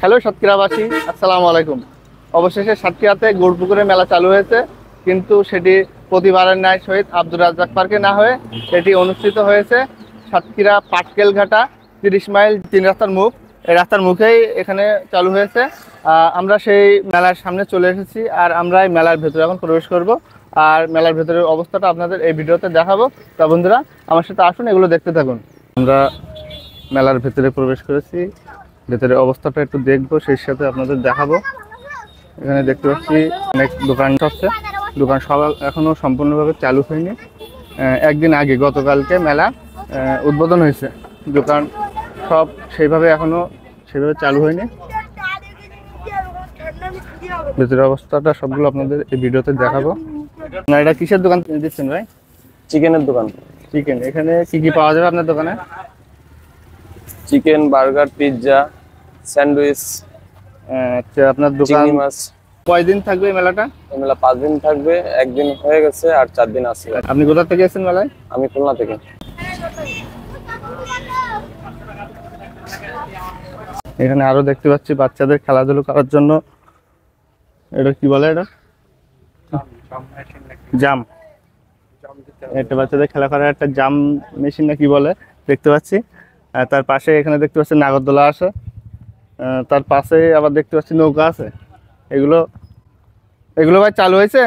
Hello সাতক্ষীরাবাসী, আসসালামু আলাইকুম। অবশেষে সাতক্ষীরাতে গৌরপুকুরে মেলা চালু হয়েছে, কিন্তু সেটি প্রতিবারের ন্যায় শহীদ আব্দুর রাজ্জাক পার্কে না হয়ে এটি অনুষ্ঠিত হয়েছে সাতক্ষীরা পাটকেলঘাটা 30 মাইল 3 রাস্তার মুখ। এই রাস্তার মুখেই এখানে চালু হয়েছে। আমরা সেই মেলার সামনে চলে এসেছি, আর আমরা এই মেলার ভেতরে এখন প্রবেশ করব, আর মেলার ভেতরের অবস্থাটা আপনাদের এই ভিডিওতে দেখাবো। তা বন্ধুরা, আমার সাথে আসুন, এগুলো দেখতে থাকুন। আমরা মেলার ভেতরে প্রবেশ করেছি, ভেতরের অবস্থাটা একটু দেখবো, সেই সাথে আপনাদের দেখাবো। এখানে দেখতে পাচ্ছি অনেক দোকান হচ্ছে, দোকান সব এখনো সম্পূর্ণভাবে চালু হয়নি। একদিন আগে গতকালকে মেলা উদ্বোধন হয়েছে, দোকান সব সেইভাবে চালু হয়নি। ভেতরের অবস্থাটা সবগুলো আপনাদের এই ভিডিওতে দেখাবো। না, এটা কিসের দোকান দিচ্ছেন ভাই? চিকেনের দোকান। চিকেন। এখানে কি কি পাওয়া যাবে আপনার দোকানে? Chicken, burger, pizza, sandwich. আচ্ছা, আপনার দোকান মাছ। কয়দিন থাকবে এই মেলাটা? এই মেলা 5 দিন থাকবে, একদিন হয়ে গেছে আর 4 দিন আছে। আপনি কোথা থেকে এসেছেন মেলায়? আমি খুলনা থেকে। এখানে আরো দেখতে পাচ্ছি বাচ্চাদের খেলাধুলো করার জন্য, এটা কি বলে, এটা জাম। এটা বাচ্চাদের খেলা করার একটা জাম মেশিন না কি বলে, দেখতে পাচ্ছি। তার পাশে এখানে দেখতে পাচ্ছি নাগরদোলা আছে, তার পাশে আবার দেখতে পাচ্ছি নৌকা আছে। এগুলো এগুলো ভাই চালু হয়েছে?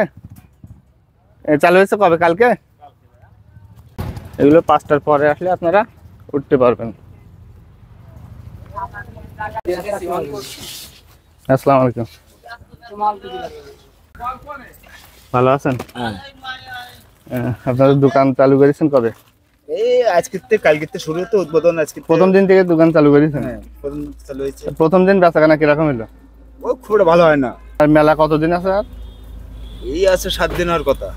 চালু হয়েছে কবে? কালকে? এগুলো 5টার পরে আসলে আপনারা উঠতে পারবেন। আসসালামু আলাইকুম। ভালো আছেন? আপনাদের দোকান চালু করেছেন কবে? এই আজকে থেকে কালকে থেকে শুরু হতে উদ্বোধন। আজকে প্রথম দিন থেকে দোকান চালু করেছেন? হ্যাঁ, প্রথম চালু হয়েছে। প্রথম দিন বেচাকেনা কিরকম হলো? ও খুব একটা ভালো হয় না। আর মেলা কতদিন আছে আর? এই আছে 7 দিন হওয়ার কথা।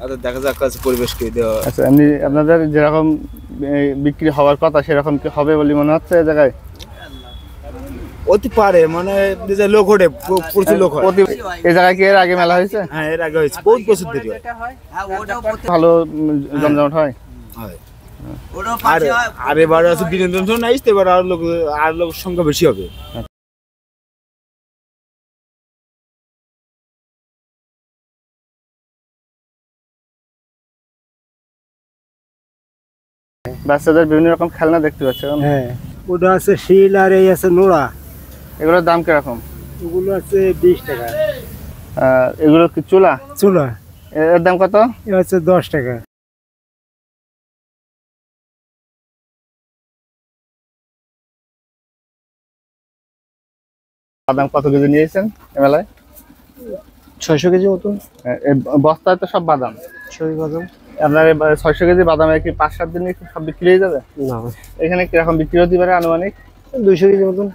আর দেখা যাক কাছে পরিবেশ কে দেওয়া। আচ্ছা, এমনি আপনাদের যেরকম বিক্রি হওয়ার কথা সেরকম কি হবে বলে মনে হচ্ছে এই জায়গায়? অতি পারে, মানে যে লোক ওঠে, প্রচুর লোক হয়। এই জায়গায় কি এর আগে মেলা হয়েছে? হ্যাঁ, এর আগে হয়েছে, বহুত বছর ধরে হয়। ভালো জমজমাট হয়। হয়। আর এবার আছে বিনোদন শোন আসতে, এবার আর লোক সংখ্যা বেশি হবে। বাচ্চাদের বিভিন্ন রকম খেলনা দেখতে পাচ্ছি। হ্যাঁ, ওটা আছে শিল, আর এই আছে নোড়া। এগুলোর দাম কিরকম? ওগুলো আছে 20 টাকা। এগুলো কি চুলা? চুলা এর দাম কত? এ হচ্ছে 10 টাকা। বাদাম কত কেজি নিয়েছেন এই মেলায়? 600 কেজি মতন। বস্তায় তো সব বাদাম। সবই বাদাম। আপনার 600 কেজি বাদামে কি 5-7 দিনে সব বিক্রি হয়ে যাবে? না, এখানে কিরকম বিক্রি হতে পারে আনুমানিক? 200 কেজি মতন।